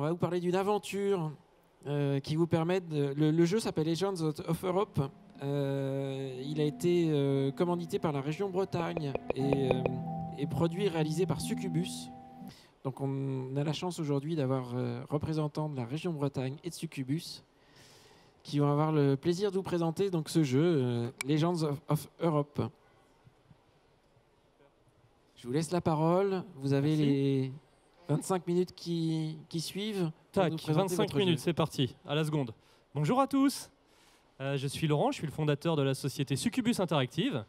on va vous parler d'une aventure qui vous permet le jeu s'appelle Legends of Europe. Il a été commandité par la région Bretagne et produit et réalisé par Succubus. Donc on a la chance aujourd'hui d'avoir représentants de la région Bretagne et de Succubus qui vont avoir le plaisir de vous présenter donc ce jeu, Legends of Europe. Je vous laisse la parole. Vous avez les 25 minutes qui suivent. Tac, 25 minutes, c'est parti, à la seconde. Bonjour à tous, je suis Laurent, je suis le fondateur de la société Succubus Interactive.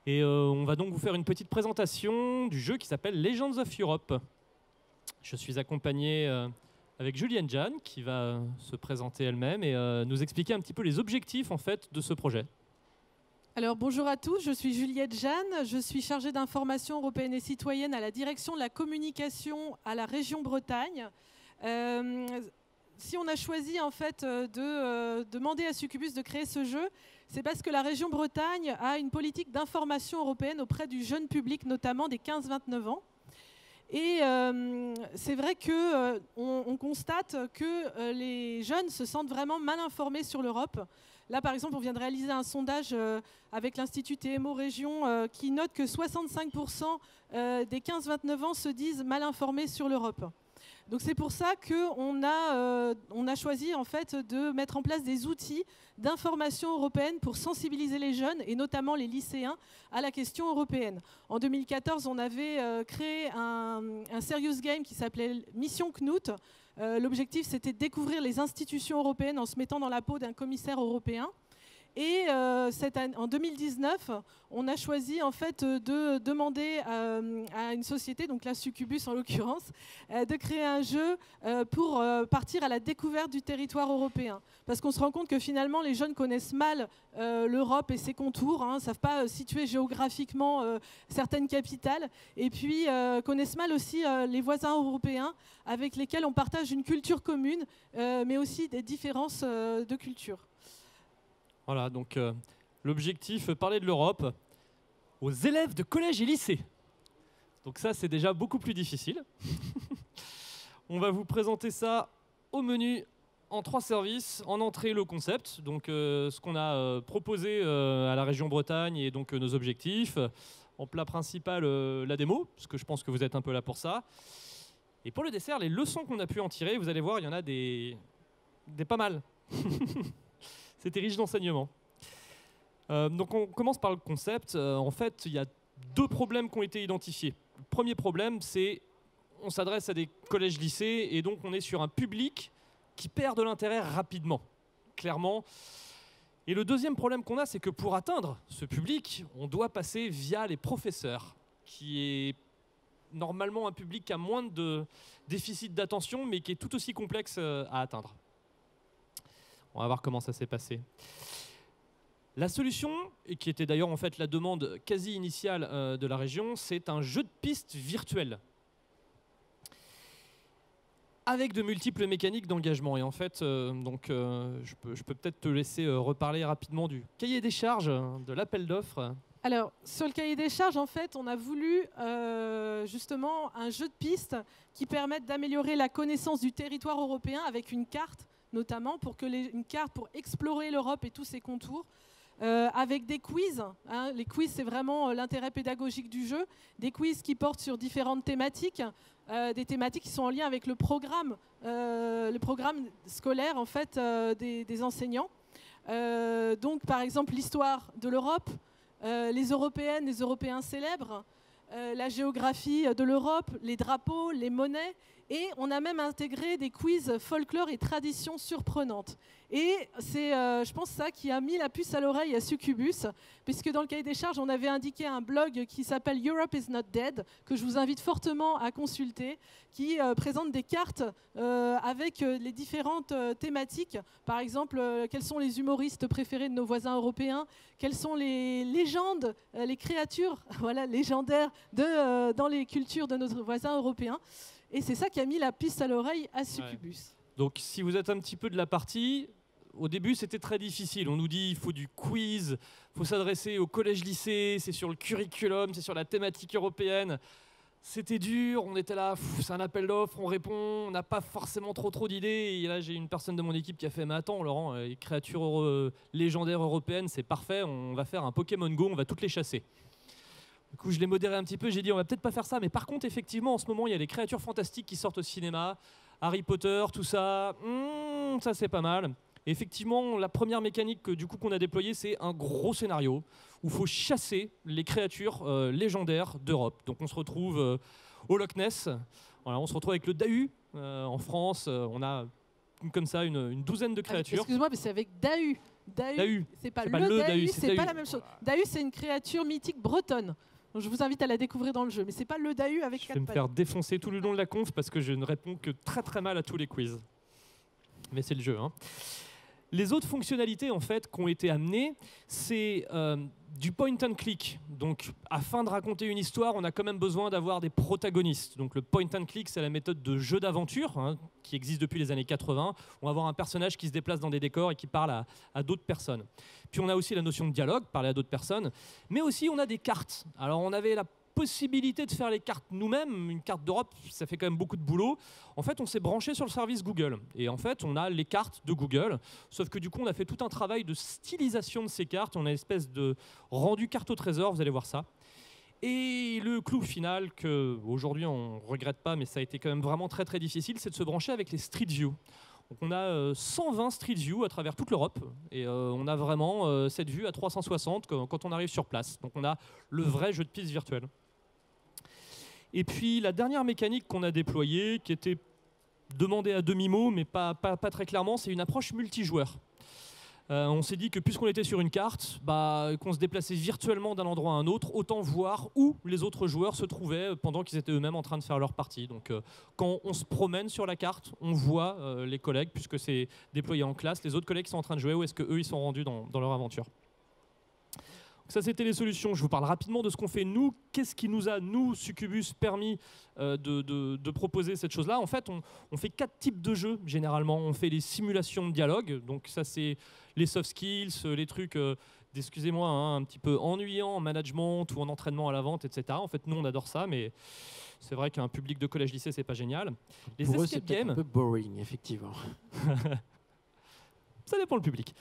Et on va donc vous faire une petite présentation du jeu qui s'appelle Legends of Europe. Je suis accompagné avec Julienne Jeanne qui va se présenter elle-même et nous expliquer un petit peu les objectifs en fait, de ce projet. Alors bonjour à tous, je suis Juliette Jeanne, je suis chargée d'information européenne et citoyenne à la direction de la communication à la région Bretagne. Si on a choisi en fait de demander à Succubus de créer ce jeu, c'est parce que la région Bretagne a une politique d'information européenne auprès du jeune public, notamment des 15-29 ans. Et c'est vrai qu'on constate que les jeunes se sentent vraiment mal informés sur l'Europe. Là, par exemple, on vient de réaliser un sondage avec l'Institut TMO Région qui note que 65% des 15-29 ans se disent mal informés sur l'Europe. Donc c'est pour ça qu'on a choisi en fait, de mettre en place des outils d'information européenne pour sensibiliser les jeunes, et notamment les lycéens, à la question européenne. En 2014, on avait créé un serious game qui s'appelait Mission Knut. L'objectif, c'était de découvrir les institutions européennes en se mettant dans la peau d'un commissaire européen. Et en 2019, on a choisi en fait, de demander à une société, donc la Succubus en l'occurrence, de créer un jeu pour partir à la découverte du territoire européen. Parce qu'on se rend compte que finalement, les jeunes connaissent mal l'Europe et ses contours, ne savent pas situer géographiquement certaines capitales, et puis connaissent mal aussi les voisins européens avec lesquels on partage une culture commune, mais aussi des différences de culture. Voilà, donc l'objectif, parler de l'Europe aux élèves de collège et lycée. Donc ça, c'est déjà beaucoup plus difficile. On va vous présenter ça au menu en 3 services. En entrée, le concept, donc ce qu'on a proposé à la région Bretagne et donc nos objectifs. En plat principal, la démo, parce que je pense que vous êtes un peu là pour ça. Et pour le dessert, les leçons qu'on a pu en tirer, vous allez voir, il y en a des pas mal. C'était riche d'enseignements. Donc on commence par le concept. En fait, il y a 2 problèmes qui ont été identifiés. Le premier problème, c'est on s'adresse à des collèges-lycées et donc on est sur un public qui perd de l'intérêt rapidement, clairement. Et le deuxième problème qu'on a, c'est que pour atteindre ce public, on doit passer via les professeurs, qui est normalement un public qui a moins de déficit d'attention, mais qui est tout aussi complexe à atteindre. On va voir comment ça s'est passé. La solution, et qui était d'ailleurs en fait la demande quasi initiale de la région, c'est un jeu de piste virtuel avec de multiples mécaniques d'engagement. Et en fait, je peux peut-être te laisser reparler rapidement du cahier des charges, de l'appel d'offres. Alors, sur le cahier des charges, en fait, on a voulu justement un jeu de piste qui permette d'améliorer la connaissance du territoire européen avec une carte, notamment une carte pour explorer l'Europe et tous ses contours, avec des quiz. Les quiz, c'est vraiment l'intérêt pédagogique du jeu. Des quiz qui portent sur différentes thématiques, des thématiques qui sont en lien avec le programme scolaire en fait, des enseignants. Donc, par exemple, l'histoire de l'Europe, les Européennes, les Européens célèbres, la géographie de l'Europe, les drapeaux, les monnaies. Et on a même intégré des quiz folklore et traditions surprenantes. Et c'est, je pense, ça qui a mis la puce à l'oreille à Succubus, puisque dans le cahier des charges, on avait indiqué un blog qui s'appelle Europe is not dead, que je vous invite fortement à consulter, qui présente des cartes avec les différentes thématiques. Par exemple, quels sont les humoristes préférés de nos voisins européens, quelles sont les légendes, les créatures voilà, légendaires dans les cultures de nos voisins européens. Et c'est ça qui a mis la puce à l'oreille à Succubus. Ouais. Donc si vous êtes un petit peu de la partie, au début c'était très difficile. On nous dit il faut du quiz, il faut s'adresser au collège-lycée, c'est sur le curriculum, c'est sur la thématique européenne. C'était dur, on était là, c'est un appel d'offres, on répond, on n'a pas forcément trop d'idées. Et là, j'ai une personne de mon équipe qui a fait « Mais attends, Laurent, les créatures légendaires européennes, c'est parfait, on va faire un Pokémon Go, on va toutes les chasser. » Du coup, je l'ai modéré un petit peu, j'ai dit « On va peut-être pas faire ça, mais par contre, effectivement, en ce moment, il y a les créatures fantastiques qui sortent au cinéma, Harry Potter, tout ça, ça c'est pas mal. » Et effectivement, la première mécanique qu'on a déployée, c'est un gros scénario où il faut chasser les créatures légendaires d'Europe. Donc on se retrouve au Loch Ness, voilà, on se retrouve avec le Dahu. En France, on a comme ça une douzaine de créatures. Excuse-moi, mais c'est avec Dahu. Dahu. C'est pas le Dahu, c'est pas la même chose. Dahu, c'est une créature mythique bretonne. Donc je vous invite à la découvrir dans le jeu, mais c'est pas le Dahu avec 4 pattes. Je vais me faire défoncer tout le long de la conf parce que je ne réponds que très mal à tous les quiz. Mais c'est le jeu, hein. Les autres fonctionnalités en fait qui ont été amenées, c'est du point and click. Donc, afin de raconter une histoire, on a quand même besoin d'avoir des protagonistes. Donc, le point and click, c'est la méthode de jeu d'aventure qui existe depuis les années 80. On va avoir un personnage qui se déplace dans des décors et qui parle à d'autres personnes. Puis, on a aussi la notion de dialogue, parler à d'autres personnes. Mais aussi, on a des cartes. Alors, on avait la possibilité de faire les cartes nous-mêmes. Une carte d'Europe, ça fait quand même beaucoup de boulot. En fait, on s'est branché sur le service Google. Et en fait, on a les cartes de Google. Sauf que du coup, on a fait tout un travail de stylisation de ces cartes. On a une espèce de rendu carte au trésor, vous allez voir ça. Et le clou final, qu'aujourd'hui on ne regrette pas, mais ça a été quand même vraiment très difficile, c'est de se brancher avec les Street View. Donc on a 120 Street View à travers toute l'Europe et on a vraiment cette vue à 360 quand on arrive sur place. Donc on a le vrai jeu de piste virtuel. Et puis la dernière mécanique qu'on a déployée, qui était demandée à demi-mot, mais pas très clairement, c'est une approche multijoueur. On s'est dit que puisqu'on était sur une carte, qu'on se déplaçait virtuellement d'un endroit à un autre, autant voir où les autres joueurs se trouvaient pendant qu'ils étaient eux-mêmes en train de faire leur partie. Donc quand on se promène sur la carte, on voit les collègues, puisque c'est déployé en classe, les autres collègues qui sont en train de jouer, où est-ce qu'eux ils sont rendus dans leur aventure. Ça, c'était les solutions. Je vous parle rapidement de ce qu'on fait nous. Qu'est-ce qui nous a, nous, Succubus, permis de proposer cette chose-là? En fait, on fait 4 types de jeux, généralement. On fait les simulations de dialogue. Donc ça, c'est les soft skills, les trucs, excusez-moi, un petit peu ennuyants en management ou en entraînement à la vente, etc. En fait, nous, on adore ça, mais c'est vrai qu'un public de collège-lycée, c'est pas génial. Les Pour eux, escape c'est games, un peu boring, effectivement. ça dépend le public.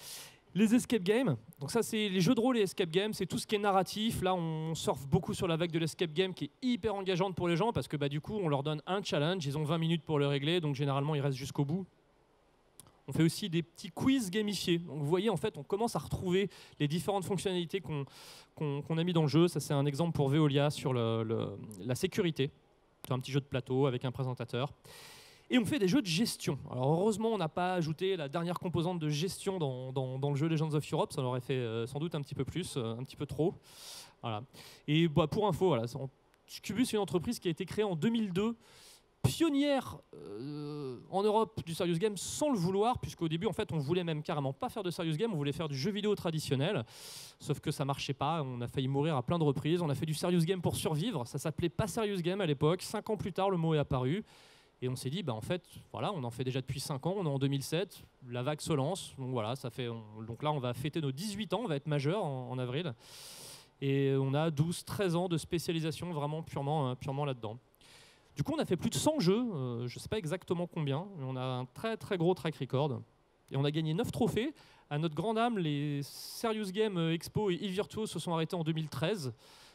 Les escape games, donc ça c'est les jeux de rôle et escape games, c'est tout ce qui est narratif. Là on surfe beaucoup sur la vague de l'escape game qui est hyper engageante pour les gens parce que du coup on leur donne un challenge, ils ont 20 minutes pour le régler, donc généralement ils restent jusqu'au bout. On fait aussi des petits quiz gamifiés. Donc vous voyez en fait on commence à retrouver les différentes fonctionnalités qu'on a mis dans le jeu. Ça c'est un exemple pour Veolia sur la sécurité. C'est un petit jeu de plateau avec un présentateur. Et on fait des jeux de gestion. Alors heureusement, on n'a pas ajouté la dernière composante de gestion dans le jeu Legends of Europe. Ça en aurait fait sans doute un petit peu plus, un petit peu trop. Voilà. Et pour info, voilà, Succubus est une entreprise qui a été créée en 2002, pionnière en Europe du serious game sans le vouloir, puisqu'au début, en fait, on voulait même carrément pas faire de serious game, on voulait faire du jeu vidéo traditionnel. Sauf que ça marchait pas, on a failli mourir à plein de reprises. On a fait du serious game pour survivre. Ça s'appelait pas serious game à l'époque. 5 ans plus tard, le mot est apparu. Et on s'est dit, en fait, voilà, on en fait déjà depuis 5 ans, on est en 2007, la vague se lance, donc voilà, donc là on va fêter nos 18 ans, on va être majeur en avril, et on a 12-13 ans de spécialisation vraiment purement là-dedans. Du coup, on a fait plus de 100 jeux, je ne sais pas exactement combien, mais on a un très gros track record, et on a gagné 9 trophées. À notre grande âme, les Serious Game Expo et eVirtuo se sont arrêtés en 2013.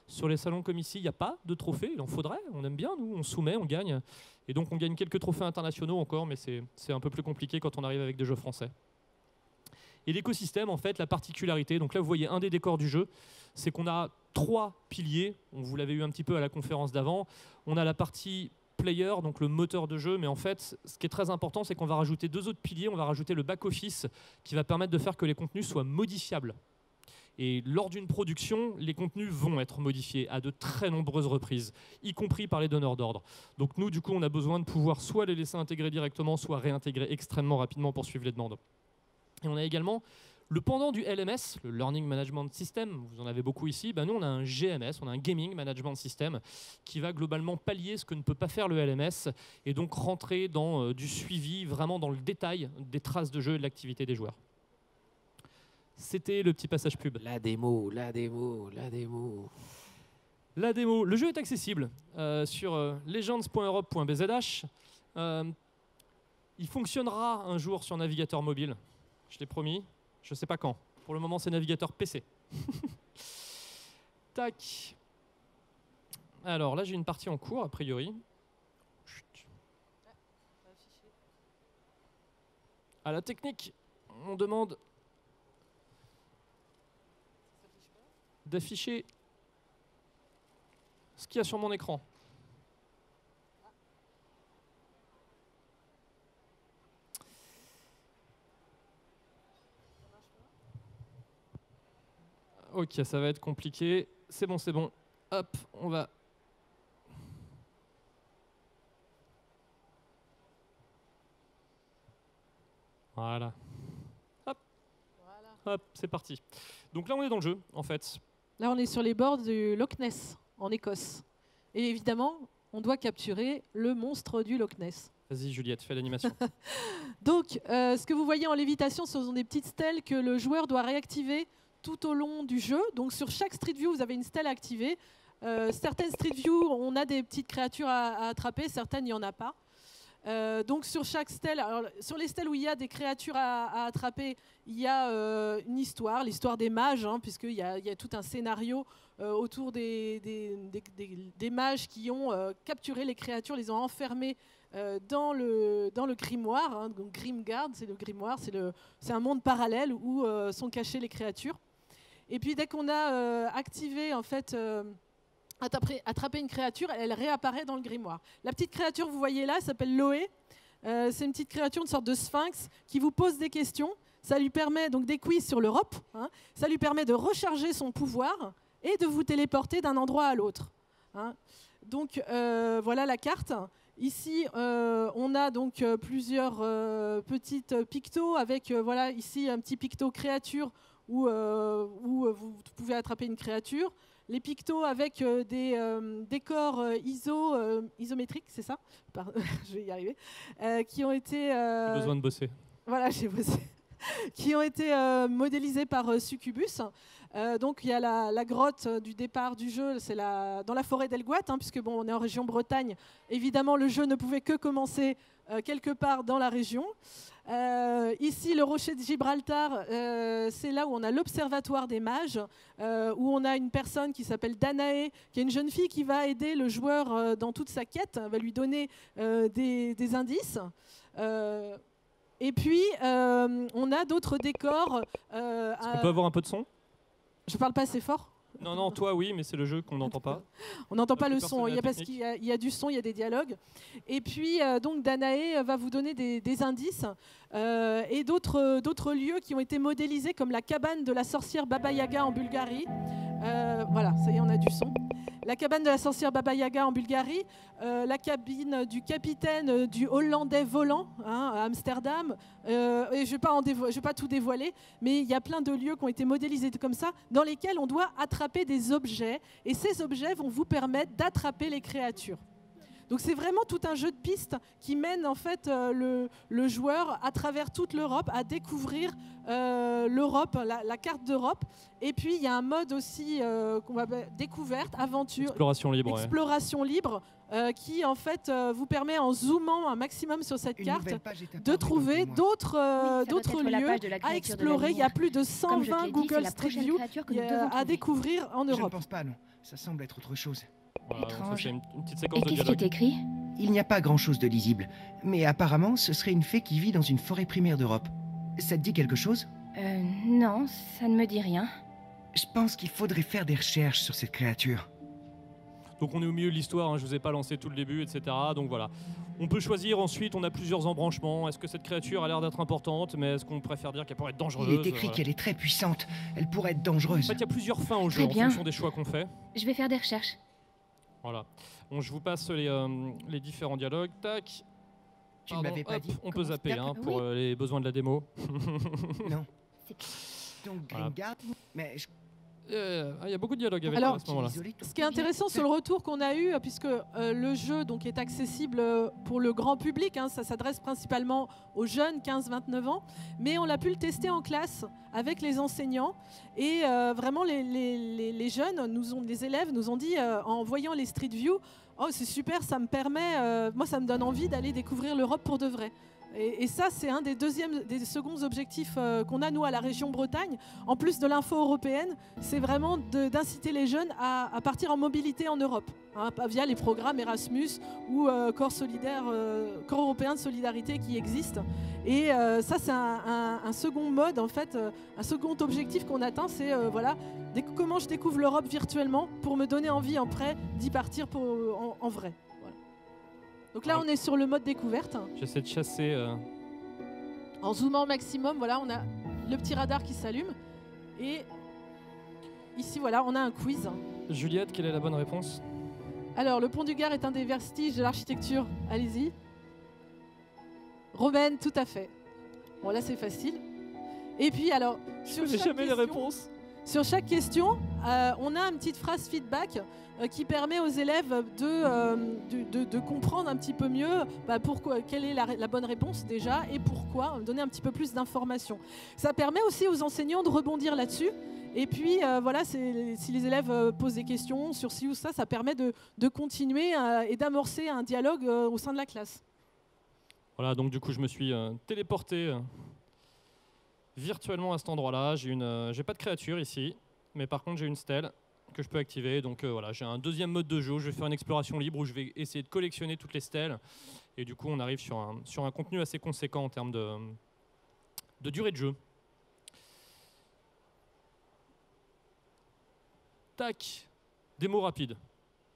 Sur les salons comme ici, il n'y a pas de trophées, il en faudrait, on aime bien, nous, on soumet, on gagne. Et donc on gagne quelques trophées internationaux encore, mais c'est un peu plus compliqué quand on arrive avec des jeux français. Et l'écosystème, en fait, la particularité, donc là vous voyez un des décors du jeu, c'est qu'on a 3 piliers, on vous l'avait eu un petit peu à la conférence d'avant. On a la partie player, donc le moteur de jeu, mais en fait, ce qui est très important, c'est qu'on va rajouter 2 autres piliers, on va rajouter le back-office qui va permettre de faire que les contenus soient modifiables. Et lors d'une production, les contenus vont être modifiés à de très nombreuses reprises, y compris par les donneurs d'ordre. Donc nous, du coup, on a besoin de pouvoir soit les laisser intégrer directement, soit réintégrer extrêmement rapidement pour suivre les demandes. Et on a également le pendant du LMS, le Learning Management System, vous en avez beaucoup ici. Nous, on a un GMS, on a un Gaming Management System, qui va globalement pallier ce que ne peut pas faire le LMS, et donc rentrer dans du suivi, vraiment dans le détail des traces de jeu et de l'activité des joueurs. C'était le petit passage pub. La démo. La démo, le jeu est accessible sur legends.europe.bzh. Il fonctionnera un jour sur navigateur mobile, je l'ai promis, je ne sais pas quand. Pour le moment, c'est navigateur PC. Tac. Alors là, j'ai une partie en cours, a priori. Chut. À la technique, on demande d'afficher ce qu'il y a sur mon écran. Ok, ça va être compliqué. C'est bon, c'est bon. Hop, on va... Voilà. Hop. Voilà. Hop, c'est parti. Donc là, on est dans le jeu, en fait. Là, on est sur les bords du Loch Ness, en Écosse. Et évidemment, on doit capturer le monstre du Loch Ness. Vas-y, Juliette, fais l'animation. Donc, ce que vous voyez en lévitation, ce sont des petites stèles que le joueur doit réactiver tout au long du jeu. Donc, sur chaque Street View, vous avez une stèle activée. Certaines Street View, on a des petites créatures à attraper, certaines, il n'y en a pas. Donc sur chaque stèle, alors, sur les stèles où il y a des créatures à attraper, il y a une histoire, l'histoire des mages, hein, puisqu'il y a tout un scénario autour des mages qui ont capturé les créatures, les ont enfermées dans le grimoire. Hein, donc Grimgard, c'est le grimoire, c'est un monde parallèle où sont cachées les créatures. Et puis dès qu'on a activé en fait... attraper une créature, elle réapparaît dans le grimoire. La petite créature que vous voyez là s'appelle Loé. C'est une petite créature, une sorte de sphinx qui vous pose des questions. Ça lui permet, donc des quiz sur l'Europe, hein, ça lui permet de recharger son pouvoir et de vous téléporter d'un endroit à l'autre. Hein. Donc voilà la carte. Ici, on a donc plusieurs petites pictos avec voilà ici un petit picto créature où vous pouvez attraper une créature. Les pictos avec des décors isométriques, c'est ça? Je vais y arriver. Qui ont été... J'ai besoin de bosser. Voilà, j'ai bossé. Qui ont été modélisés par Succubus. Donc il y a la grotte du départ du jeu, c'est dans la forêt d'Elgoat, hein, puisque bon, on est en région Bretagne. Évidemment, le jeu ne pouvait que commencer quelque part dans la région. Ici, le rocher de Gibraltar, c'est là où on a l'observatoire des mages, où on a une personne qui s'appelle Danae, qui est une jeune fille qui va aider le joueur dans toute sa quête, va lui donner des indices. Et puis, on a d'autres décors. Est-ce qu'on peut avoir un peu de son? Je parle pas assez fort? Non, non, toi oui, mais c'est le jeu qu'on n'entend pas. On n'entend pas le son, parce qu'il y a du son, il y a des dialogues. Et puis, donc, Danae va vous donner des indices et d'autres lieux qui ont été modélisés, comme la cabane de la sorcière Baba Yaga en Bulgarie. Voilà, ça y est, on a du son. La cabane de la sorcière Baba Yaga en Bulgarie, la cabine du capitaine du Hollandais volant, hein, à Amsterdam. Et je ne vais pas tout dévoiler, mais il y a plein de lieux qui ont été modélisés comme ça, dans lesquels on doit attraper des objets. Et ces objets vont vous permettre d'attraper les créatures. Donc c'est vraiment tout un jeu de pistes qui mène en fait le joueur à travers toute l'Europe à découvrir l'Europe, la carte d'Europe. Et puis il y a un mode aussi qu'on va découverte, aventure, exploration libre, qui en fait vous permet en zoomant un maximum sur cette carte de trouver d'autres lieux à explorer. Il y a plus de 120 Google Street View à découvrir en Europe. Je ne pense pas, non. Ça semble être autre chose. Voilà, étrange. ça, une petite séquence Et de qu'est-ce qui est dialogue. écrit? Il n'y a pas grand-chose de lisible, mais apparemment ce serait une fée qui vit dans une forêt primaire d'Europe. Ça te dit quelque chose? Non, ça ne me dit rien. Je pense qu'il faudrait faire des recherches sur cette créature. Donc on est au milieu de l'histoire, hein, je vous ai pas lancé tout le début, etc. Donc voilà. On peut choisir ensuite, on a plusieurs embranchements. Est-ce que cette créature a l'air d'être importante, mais est-ce qu'on préfère dire qu'elle pourrait être dangereuse? Il est écrit voilà. qu'elle est très puissante. Elle pourrait être En dangereuse. fait, il y a plusieurs fins au jeu Très en bien. fonction des choix qu'on fait. Je vais faire des recherches. Voilà. Bon, je vous passe les différents dialogues. Tac. Tu Pardon, m'avais pas hop, dit on peut comment zapper c'était hein, Oui. pour les besoins de la démo. Non. C'est- Donc Voilà. Grimgard, mais Il y a beaucoup de dialogue avec Alors, eux à ce moment-là. Ce qui est intéressant sur le retour qu'on a eu, puisque le jeu donc, est accessible pour le grand public, hein, ça s'adresse principalement aux jeunes, 15-29 ans, mais on a pu le tester en classe avec les enseignants. Et vraiment, les jeunes, les élèves nous ont dit, en voyant les Street View, « Oh, c'est super, ça me permet, moi ça me donne envie d'aller découvrir l'Europe pour de vrai ». Et ça, c'est un des seconds objectifs qu'on a, nous, à la région Bretagne. En plus de l'info européenne, c'est vraiment d'inciter les jeunes à partir en mobilité en Europe, hein, via les programmes Erasmus ou Corps européen de solidarité qui existent. Et ça, c'est un second mode, en fait, un second objectif qu'on atteint, c'est comment je découvre l'Europe virtuellement pour me donner envie après d'y partir en vrai. Donc là, on est sur le mode découverte. J'essaie de chasser. En zoomant au maximum, voilà, on a le petit radar qui s'allume. Et ici, voilà, on a un quiz. Juliette, quelle est la bonne réponse? Alors, le pont du Gard est un des vestiges de l'architecture. Allez-y. Romaine, tout à fait. Bon, là, c'est facile. Et puis, alors, Je n'ai jamais les réponses. Sur chaque question, on a une petite phrase feedback qui permet aux élèves de comprendre un petit peu mieux quelle est la bonne réponse déjà et pourquoi, donner un petit peu plus d'informations. Ça permet aussi aux enseignants de rebondir là-dessus. Et puis, si les élèves posent des questions sur ci ou ça, ça permet de continuer et d'amorcer un dialogue au sein de la classe. Voilà, donc du coup, je me suis téléporté virtuellement à cet endroit-là. J'ai pas de créature ici, mais par contre, j'ai une stèle que je peux activer. Donc voilà, j'ai un deuxième mode de jeu. Je vais faire une exploration libre où je vais essayer de collectionner toutes les stèles. Et du coup, on arrive sur un contenu assez conséquent en termes de durée de jeu. Tac, démo rapide.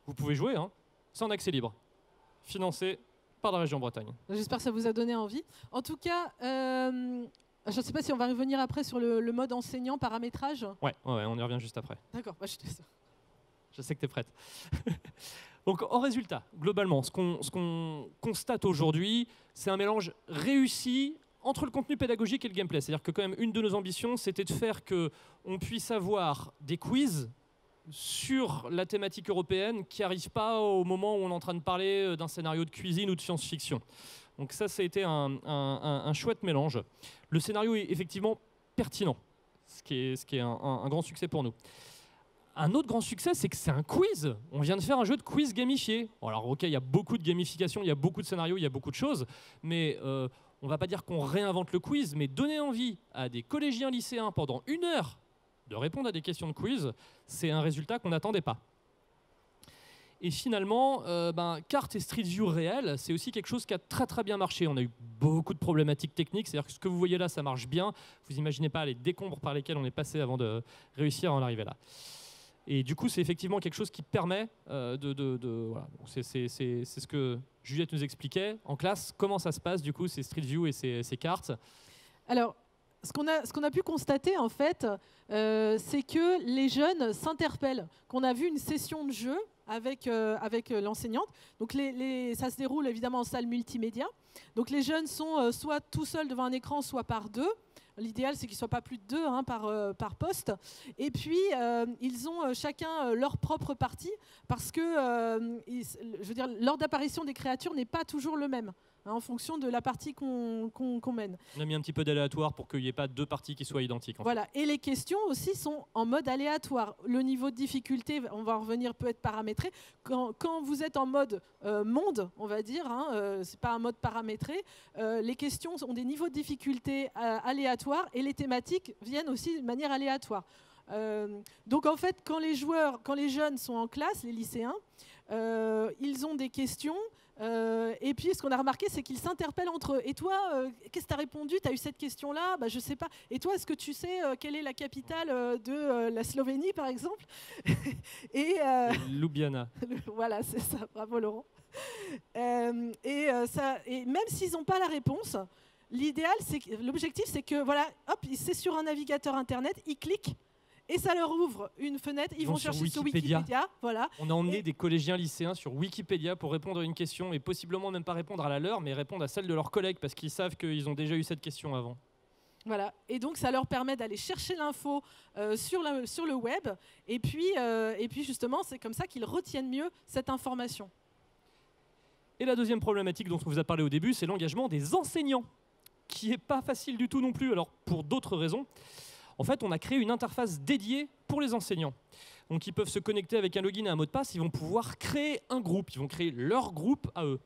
Vous pouvez jouer, hein. C'est en accès libre. Financé par la région Bretagne. J'espère que ça vous a donné envie. En tout cas, je ne sais pas si on va revenir après sur le mode enseignant, paramétrage. Ouais, on y revient juste après. D'accord, Je sais que tu es prête. Donc, en résultat, globalement, ce qu'on constate aujourd'hui, c'est un mélange réussi entre le contenu pédagogique et le gameplay. C'est-à-dire que quand même, une de nos ambitions, c'était de faire qu'on puisse avoir des quiz sur la thématique européenne qui n'arrive pas au moment où on est en train de parler d'un scénario de cuisine ou de science-fiction. Donc ça a été un chouette mélange. Le scénario est effectivement pertinent, ce qui est un grand succès pour nous. Un autre grand succès, c'est que c'est un quiz. On vient de faire un jeu de quiz gamifié. Alors ok, il y a beaucoup de gamification, il y a beaucoup de scénarios, il y a beaucoup de choses, mais on ne va pas dire qu'on réinvente le quiz, mais donner envie à des collégiens lycéens pendant 1 heure de répondre à des questions de quiz, c'est un résultat qu'on n'attendait pas. Et finalement, carte et Street View réel, c'est aussi quelque chose qui a très très bien marché. On a eu beaucoup de problématiques techniques, c'est-à-dire que ce que vous voyez là, ça marche bien. Vous n'imaginez pas les décombres par lesquels on est passé avant de réussir à en arriver là. Et du coup, c'est effectivement quelque chose qui permet voilà. C'est ce que Juliette nous expliquait en classe. Comment ça se passe, du coup, ces Street View et ces cartes? Alors, ce qu'on a pu constater, en fait, c'est que les jeunes s'interpellent. Qu'on a vu une session de jeu avec l'enseignante. Donc, ça se déroule évidemment en salle multimédia. Donc, les jeunes sont soit tout seuls devant un écran, soit par deux. L'idéal, c'est qu'ils ne soient pas plus de 2 par poste. Et puis, ils ont chacun leur propre partie parce que je veux dire, l'ordre d'apparition des créatures n'est pas toujours le même, hein, en fonction de la partie qu'on mène. On a mis un petit peu d'aléatoire pour qu'il n'y ait pas 2 parties qui soient identiques. Voilà. Et les questions aussi sont en mode aléatoire. Le niveau de difficulté, on va en revenir, peut être paramétré. Quand vous êtes en mode monde, on va dire, hein, c'est pas un mode paramétré, les questions ont des niveaux de difficulté aléatoires et les thématiques viennent aussi de manière aléatoire. Donc en fait, quand les jeunes sont en classe, les lycéens, ils ont des questions. Et puis, ce qu'on a remarqué, c'est qu'ils s'interpellent entre eux. Et toi, qu'est-ce que tu as répondu? Tu as eu cette question-là? Je ne sais pas. Et toi, est-ce que tu sais quelle est la capitale de la Slovénie, par exemple? Ljubljana. Voilà, c'est ça. Bravo, Laurent. Et même s'ils n'ont pas la réponse, l'objectif, c'est que, voilà, hop, c'est sur un navigateur Internet, ils cliquent. Et ça leur ouvre une fenêtre, ils vont chercher sur Wikipédia. Voilà. On a emmené des collégiens lycéens sur Wikipédia pour répondre à une question, et possiblement même pas répondre à la leur, mais répondre à celle de leurs collègues, parce qu'ils savent qu'ils ont déjà eu cette question avant. Voilà. Et donc, ça leur permet d'aller chercher l'info sur le web. Et puis justement, c'est comme ça qu'ils retiennent mieux cette information. Et la deuxième problématique dont on vous a parlé au début, c'est l'engagement des enseignants, qui n'est pas facile du tout non plus, alors pour d'autres raisons. En fait, on a créé une interface dédiée pour les enseignants. Donc, ils peuvent se connecter avec un login et un mot de passe, ils vont pouvoir créer un groupe, ils vont créer leur groupe à eux.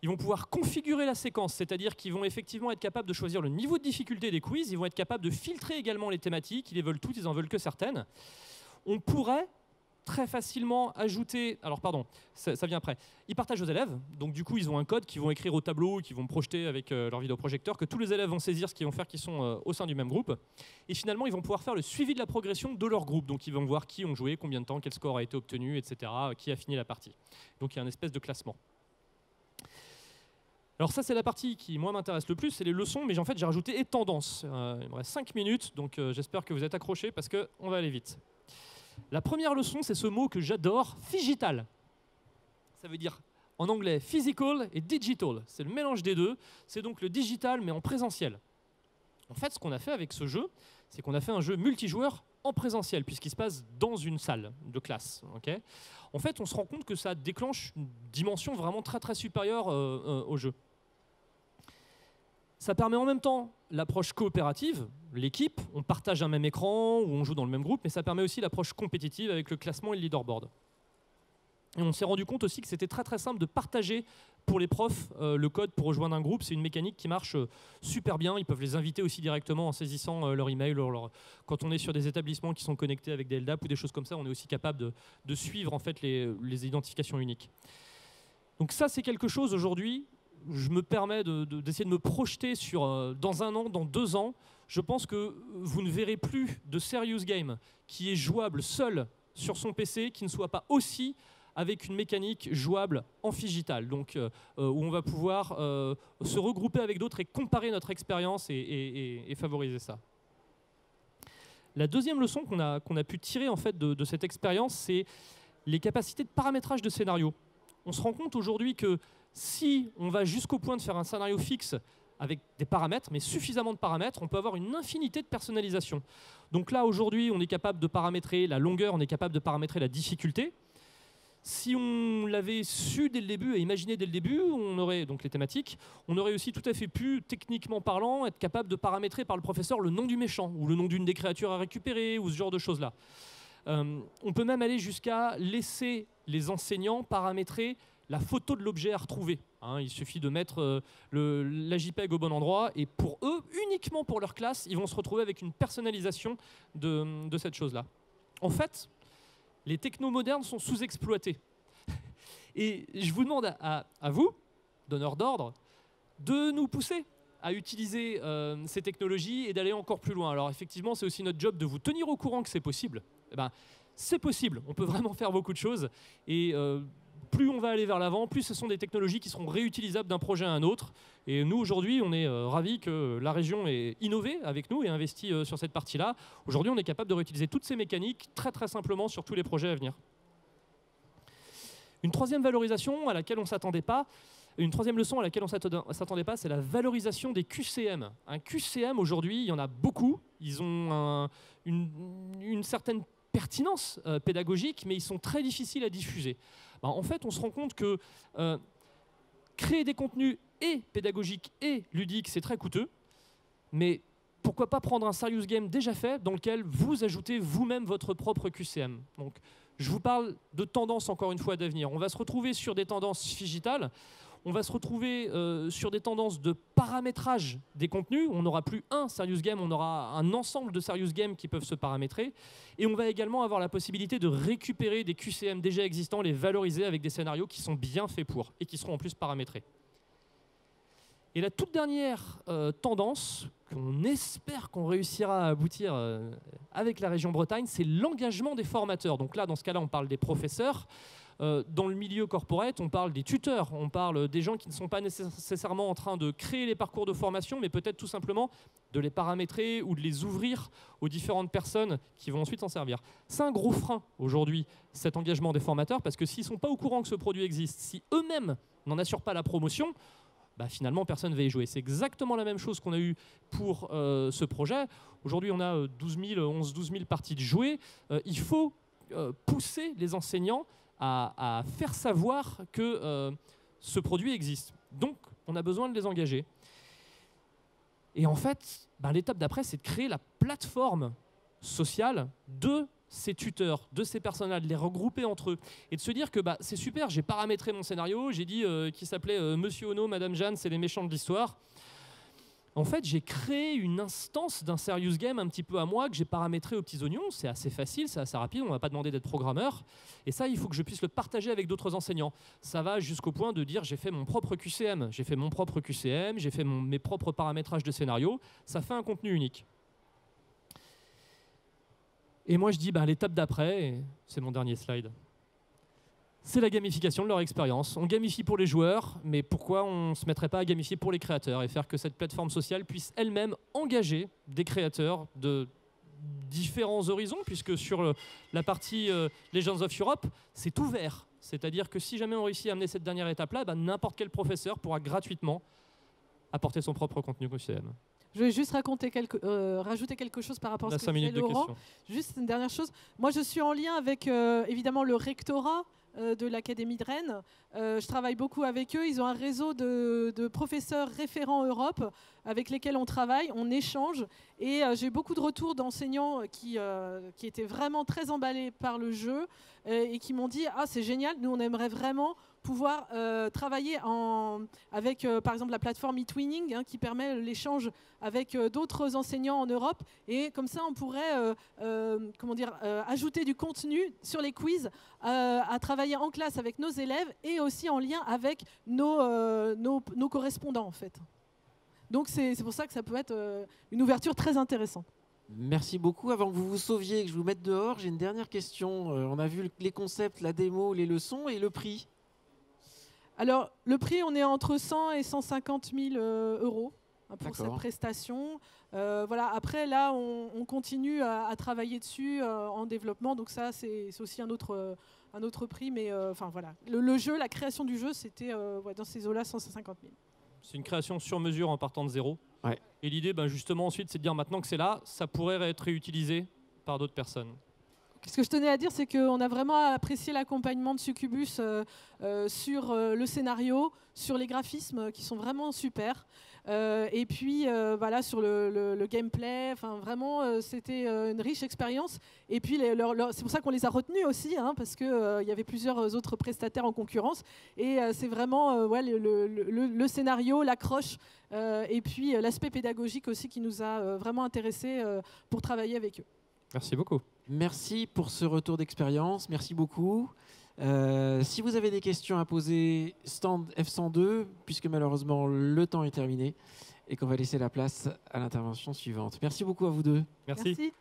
Ils vont pouvoir configurer la séquence, c'est-à-dire qu'ils vont effectivement être capables de choisir le niveau de difficulté des quiz, ils vont être capables de filtrer également les thématiques, ils les veulent toutes, ils en veulent que certaines. On pourrait très facilement ajouter, alors pardon, ça vient après, ils partagent aux élèves, donc du coup ils ont un code qu'ils vont écrire au tableau, qu'ils vont projeter avec leur vidéoprojecteur, que tous les élèves vont saisir, ce qui vont faire qu'ils sont au sein du même groupe. Et finalement ils vont pouvoir faire le suivi de la progression de leur groupe, donc ils vont voir qui ont joué, combien de temps, quel score a été obtenu, etc., qui a fini la partie. Donc il y a une espèce de classement. Alors ça, c'est la partie qui, moi, m'intéresse le plus, c'est les leçons, mais en fait, j'ai rajouté et tendances. Il me reste 5 minutes, donc j'espère que vous êtes accrochés parce qu'on va aller vite. La première leçon, c'est ce mot que j'adore, phygital. Ça veut dire, en anglais, physical et digital. C'est le mélange des deux. C'est donc le digital, mais en présentiel. En fait, ce qu'on a fait avec ce jeu, c'est qu'on a fait un jeu multijoueur en présentiel, puisqu'il se passe dans une salle de classe. Okay, en fait, on se rend compte que ça déclenche une dimension vraiment très, très supérieure au jeu. Ça permet en même temps l'approche coopérative, l'équipe, on partage un même écran ou on joue dans le même groupe, mais ça permet aussi l'approche compétitive avec le classement et le leaderboard. Et on s'est rendu compte aussi que c'était très très simple de partager pour les profs le code pour rejoindre un groupe. C'est une mécanique qui marche super bien. Ils peuvent les inviter aussi directement en saisissant leur email. Quand on est sur des établissements qui sont connectés avec des LDAP ou des choses comme ça, on est aussi capable de suivre en fait les identifications uniques. Donc ça, c'est quelque chose aujourd'hui. Je me permets d'essayer de me projeter sur dans 1 an, dans 2 ans. Je pense que vous ne verrez plus de serious game qui est jouable seul sur son PC, qui ne soit pas aussi avec une mécanique jouable en phygital, donc où on va pouvoir se regrouper avec d'autres et comparer notre expérience et favoriser ça. La deuxième leçon qu'on a pu tirer en fait de cette expérience, c'est les capacités de paramétrage de scénario. On se rend compte aujourd'hui que si on va jusqu'au point de faire un scénario fixe avec des paramètres, mais suffisamment de paramètres, on peut avoir une infinité de personnalisation. Donc là, aujourd'hui, on est capable de paramétrer la longueur, on est capable de paramétrer la difficulté. Si on l'avait su dès le début et imaginé dès le début, on aurait donc les thématiques, on aurait aussi tout à fait pu, techniquement parlant, être capable de paramétrer par le professeur le nom du méchant ou le nom d'une des créatures à récupérer ou ce genre de choses-là. On peut même aller jusqu'à laisser les enseignants paramétrer la photo de l'objet à retrouver. Il suffit de mettre la JPEG au bon endroit et pour eux, uniquement pour leur classe, ils vont se retrouver avec une personnalisation de cette chose-là. En fait, les technos modernes sont sous-exploités. Et je vous demande à vous, donneurs d'ordre, de nous pousser à utiliser ces technologies et d'aller encore plus loin. Alors effectivement, c'est aussi notre job de vous tenir au courant que c'est possible. Eh ben, c'est possible, on peut vraiment faire beaucoup de choses. Et plus on va aller vers l'avant, plus ce sont des technologies qui seront réutilisables d'un projet à un autre. Et nous, aujourd'hui, on est ravis que la région ait innové avec nous et investi sur cette partie-là. Aujourd'hui, on est capable de réutiliser toutes ces mécaniques très très simplement sur tous les projets à venir. Une troisième valorisation à laquelle on ne s'attendait pas, une troisième leçon à laquelle on ne s'attendait pas, c'est la valorisation des QCM. Un QCM, aujourd'hui, il y en a beaucoup. Ils ont une certaine pertinence pédagogique, mais ils sont très difficiles à diffuser. En fait, on se rend compte que créer des contenus et pédagogiques et ludiques, c'est très coûteux, mais pourquoi pas prendre un serious game déjà fait dans lequel vous ajoutez vous-même votre propre QCM. Donc, je vous parle de tendances, encore une fois, d'avenir. On va se retrouver sur des tendances phygitales, on va se retrouver sur des tendances de paramétrage des contenus. On n'aura plus un serious game, on aura un ensemble de serious games qui peuvent se paramétrer. Et on va également avoir la possibilité de récupérer des QCM déjà existants, les valoriser avec des scénarios qui sont bien faits pour et qui seront en plus paramétrés. Et la toute dernière tendance, qu'on espère qu'on réussira à aboutir avec la région Bretagne, c'est l'engagement des formateurs. Donc là, dans ce cas-là, on parle des professeurs. Dans le milieu corporate, on parle des tuteurs, on parle des gens qui ne sont pas nécessairement en train de créer les parcours de formation, mais peut-être tout simplement de les paramétrer ou de les ouvrir aux différentes personnes qui vont ensuite s'en servir. C'est un gros frein aujourd'hui, cet engagement des formateurs, parce que s'ils ne sont pas au courant que ce produit existe, si eux-mêmes n'en assurent pas la promotion, finalement personne ne va y jouer. C'est exactement la même chose qu'on a eu pour ce projet. Aujourd'hui, on a 11-12 000 parties de jouets. Il faut pousser les enseignants à faire savoir que ce produit existe. Donc, on a besoin de les engager. Et en fait, l'étape d'après, c'est de créer la plateforme sociale de ces tuteurs, de ces personnes-là, de les regrouper entre eux et de se dire que c'est super, j'ai paramétré mon scénario, j'ai dit qu'il s'appelait Monsieur Ono, Madame Jeanne, c'est les méchants de l'histoire. En fait, j'ai créé une instance d'un serious game un petit peu à moi que j'ai paramétré aux petits oignons. C'est assez facile, c'est assez rapide, on ne m'a pas demandé d'être programmeur. Et ça, il faut que je puisse le partager avec d'autres enseignants. Ça va jusqu'au point de dire j'ai fait mon propre QCM, j'ai fait mes propres paramétrages de scénario. Ça fait un contenu unique. Et moi, je dis l'étape d'après, c'est mon dernier slide. C'est la gamification de leur expérience. On gamifie pour les joueurs, mais pourquoi on ne se mettrait pas à gamifier pour les créateurs et faire que cette plateforme sociale puisse elle-même engager des créateurs de différents horizons, puisque sur la partie Legends of Europe, c'est ouvert. C'est-à-dire que si jamais on réussit à amener cette dernière étape-là, n'importe quel professeur pourra gratuitement apporter son propre contenu QCM. Je vais juste rajouter quelque chose par rapport à ce que disait Laurent. Juste une dernière chose. Moi, je suis en lien avec évidemment le rectorat de l'Académie de Rennes. Je travaille beaucoup avec eux. Ils ont un réseau de professeurs référents Europe avec lesquels on travaille, on échange. Et j'ai eu beaucoup de retours d'enseignants qui étaient vraiment très emballés par le jeu et qui m'ont dit « Ah, c'est génial, nous on aimerait vraiment pouvoir travailler avec par exemple la plateforme eTwinning qui permet l'échange avec d'autres enseignants en Europe et comme ça on pourrait ajouter du contenu sur les quiz à travailler en classe avec nos élèves et aussi en lien avec nos correspondants en fait. Donc c'est pour ça que ça peut être une ouverture très intéressante. Merci beaucoup. Avant que vous vous sauviez et que je vous mette dehors, j'ai une dernière question. On a vu les concepts, la démo, les leçons et le prix. Alors, le prix, on est entre 100 et 150 000 euros pour cette prestation. Voilà. Après, là, on continue à travailler dessus en développement. Donc ça, c'est aussi un autre prix. Mais voilà. Le jeu, la création du jeu, c'était dans ces eaux-là, 150 000. C'est une création sur mesure en partant de zéro. Ouais. Et l'idée, justement, ensuite, c'est de dire maintenant que c'est là, ça pourrait être réutilisé par d'autres personnes. Ce que je tenais à dire, c'est qu'on a vraiment apprécié l'accompagnement de Succubus sur le scénario, sur les graphismes qui sont vraiment super. Et puis voilà, sur le gameplay, vraiment c'était une riche expérience. Et puis c'est pour ça qu'on les a retenus aussi, parce qu'il y avait plusieurs autres prestataires en concurrence. Et c'est vraiment le scénario, l'accroche et puis l'aspect pédagogique aussi qui nous a vraiment intéressés pour travailler avec eux. Merci beaucoup. Merci pour ce retour d'expérience, merci beaucoup. Si vous avez des questions à poser, stand F102, puisque malheureusement le temps est terminé et qu'on va laisser la place à l'intervention suivante. Merci beaucoup à vous deux. Merci.